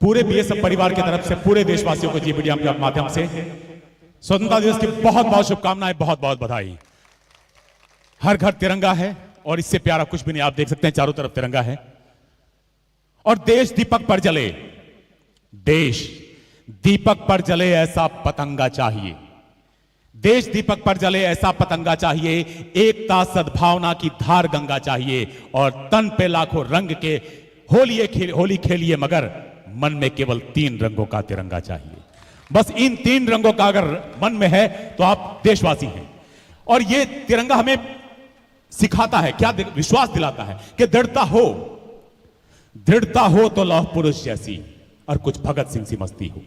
पूरे बीएसएफ परिवार की तरफ से पूरे देशवासियों को जी मीडिया के माध्यम से स्वतंत्रता दिवस की बहुत बहुत शुभकामनाएं, बहुत बहुत बधाई। हर घर तिरंगा है और इससे प्यारा कुछ भी नहीं। आप देख सकते हैं चारों तरफ तिरंगा है और देश दीपक पर जले, देश दीपक पर जले ऐसा पतंगा चाहिए, देश दीपक पर जले ऐसा पतंगा चाहिए, एकता सद्भावना की धार गंगा चाहिए और तन पे लाखों रंग के होली खेलिए मगर मन में केवल 3 रंगों का तिरंगा चाहिए। बस इन 3 रंगों का अगर मन में है तो आप देशवासी हैं। और ये तिरंगा हमें सिखाता है, क्या विश्वास दिलाता है कि दृढ़ता हो तो लौह पुरुष जैसी और कुछ भगत सिंह सी मस्ती हो,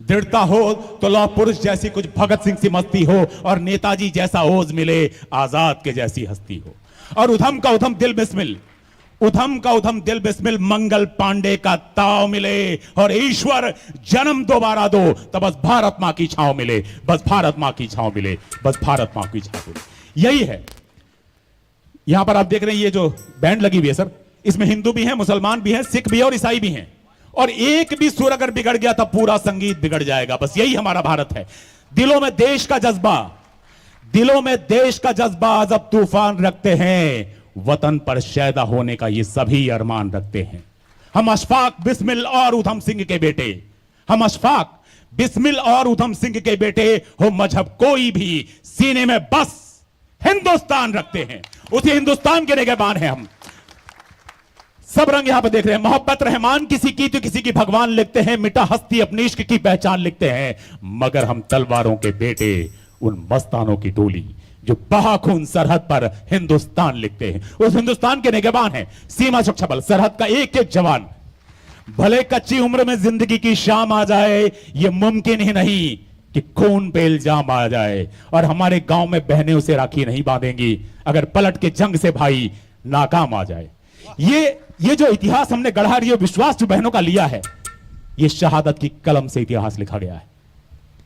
दृढ़ता हो तो लौह पुरुष जैसी कुछ भगत सिंह सी मस्ती हो और नेताजी जैसा ओज मिले, आजाद के जैसी हस्ती हो। और उधम का उधम दिल बिस्मिल, उधम का उधम दिल बिस्मिल, मंगल पांडे का ताव मिले और ईश्वर जन्म दोबारा दो तो बस भारत मां की छांव मिले, बस भारत मां की छांव मिले, बस भारत मां की छांव मिले। यही है। यहां पर आप देख रहे हैं ये जो बैंड लगी हुई है सर, इसमें हिंदू भी हैं, मुसलमान भी हैं, सिख भी है और ईसाई भी हैं। और एक भी सुर अगर बिगड़ गया तो पूरा संगीत बिगड़ जाएगा। बस यही हमारा भारत है। दिलों में देश का जज्बा, दिलों में देश का जज्बा जब तूफान रखते हैं, वतन पर शैदा होने का ये सभी अरमान रखते हैं। हम अशफाक बिस्मिल और उधम सिंह के बेटे, हम अशफाक बिस्मिल और उधम सिंह के बेटे हो, मजहब कोई भी सीने में बस हिंदुस्तान रखते हैं, उसी हिंदुस्तान के निगहबान हैं हम। सब रंग यहां पर देख रहे हैं। मोहब्बत रहमान किसी की तो किसी की भगवान लिखते हैं, मिटा हस्ती अपनी इश्क की पहचान लिखते हैं, मगर हम तलवारों के बेटे उन मस्तानों की टोली जो बहा खून सरहद पर हिंदुस्तान लिखते हैं, उस हिंदुस्तान के निगहबान हैं। सीमा सुरक्षा बल, सरहद का एक एक जवान। भले कच्ची उम्र में जिंदगी की शाम आ जाए, यह मुमकिन ही नहीं कि खून पे इल्जाम आ जाए। और हमारे गांव में बहनें उसे राखी नहीं बांधेंगी अगर पलट के जंग से भाई नाकाम आ जाए। ये जो इतिहास हमने गढ़ा, ये विश्वास जो बहनों का लिया है, ये शहादत की कलम से इतिहास लिखा गया है,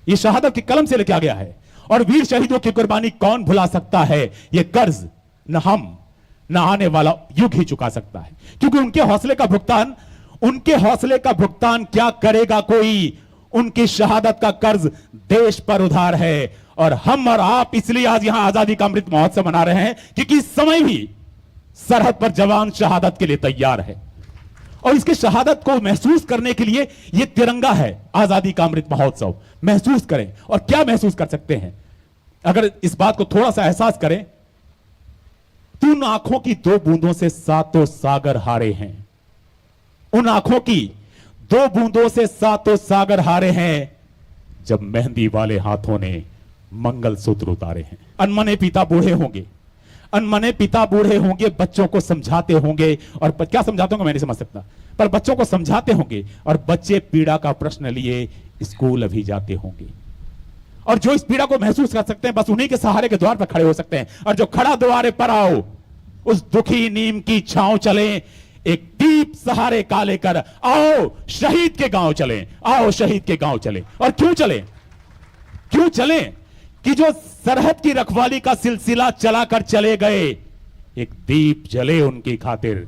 ये शहादत की कलम से लिखा गया है। और वीर शहीदों की कुर्बानी कौन भुला सकता है? ये कर्ज न हम न आने वाला युग ही चुका सकता है, क्योंकि उनके हौसले का भुगतान क्या करेगा कोई? उनकी शहादत का कर्ज देश पर उधार है। और हम और आप इसलिए आज यहां आजादी का अमृत महोत्सव मना रहे हैं क्योंकि इस समय भी सरहद पर जवान शहादत के लिए तैयार है। और इसके शहादत को महसूस करने के लिए यह तिरंगा है, आजादी का अमृत महोत्सव। महसूस करें। और क्या महसूस कर सकते हैं अगर इस बात को थोड़ा सा एहसास करें? उन आंखों की 2 बूंदों से सातों सागर हारे हैं, उन आंखों की 2 बूंदों से सातों सागर हारे हैं, जब मेहंदी वाले हाथों ने मंगलसूत्र उतारे हैं। अनमने पिता बूढ़े होंगे, अनमने पिता बूढ़े होंगे, बच्चों को समझाते होंगे। और क्या समझाते होंगे मैं नहीं समझ सकता, पर बच्चों को समझाते होंगे। और बच्चे पीड़ा का प्रश्न लिए स्कूल अभी जाते होंगे। और जो इस पीड़ा को महसूस कर सकते हैं, बस उन्हीं के सहारे के द्वार पर खड़े हो सकते हैं। और जो खड़ा द्वारे पर आओ, उस दुखी नीम की छांव चले, एक दीप सहारे का लेकर आओ शहीद के गांव चले, आओ शहीद के गांव चले। और क्यों चले? क्यों चले? कि जो सरहद की रखवाली का सिलसिला चलाकर चले गए, एक दीप जले उनकी खातिर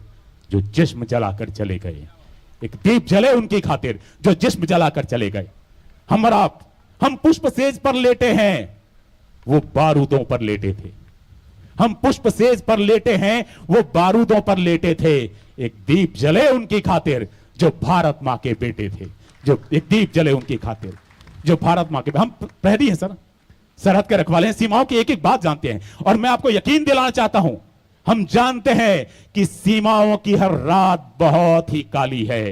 जो जिस्म जलाकर चले गए, एक दीप जले उनकी खातिर जो जिस्म जलाकर चले गए। हम और आप, हम पुष्प सेज पर लेटे हैं, वो बारूदों पर लेटे थे। हम पुष्प सेज पर लेटे हैं, वो बारूदों पर लेटे थे। एक दीप जले उनकी खातिर जो भारत मां के बेटे थे, जो एक दीप जले उनकी खातिर जो भारत मां के। हम प्रहरी हैं सर, सरहद के रखवाले हैं, सीमाओं की एक एक बात जानते हैं। और मैं आपको यकीन दिलाना चाहता हूं, हम जानते हैं कि सीमाओं की हर रात बहुत ही काली है।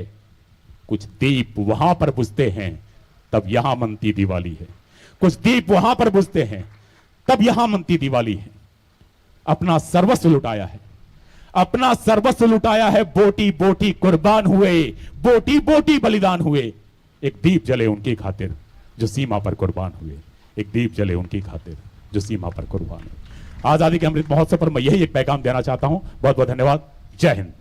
कुछ दीप वहां पर बुझते हैं तब यहां मनती दिवाली है, कुछ दीप वहां पर बुझते हैं तब यहां मनती दिवाली है। अपना सर्वस्व लुटाया है, अपना सर्वस्व लुटाया है, बोटी बोटी कुर्बान हुए, बोटी बोटी बलिदान हुए। एक दीप जले उनकी खातिर जो सीमा पर कुर्बान हुए, एक दीप जले उनकी खातिर जो सीमा पर कुर्बान हुए। आजादी के अमृत महोत्सव पर मैं यही एक पैगाम देना चाहता हूं। बहुत बहुत धन्यवाद। जय हिंद।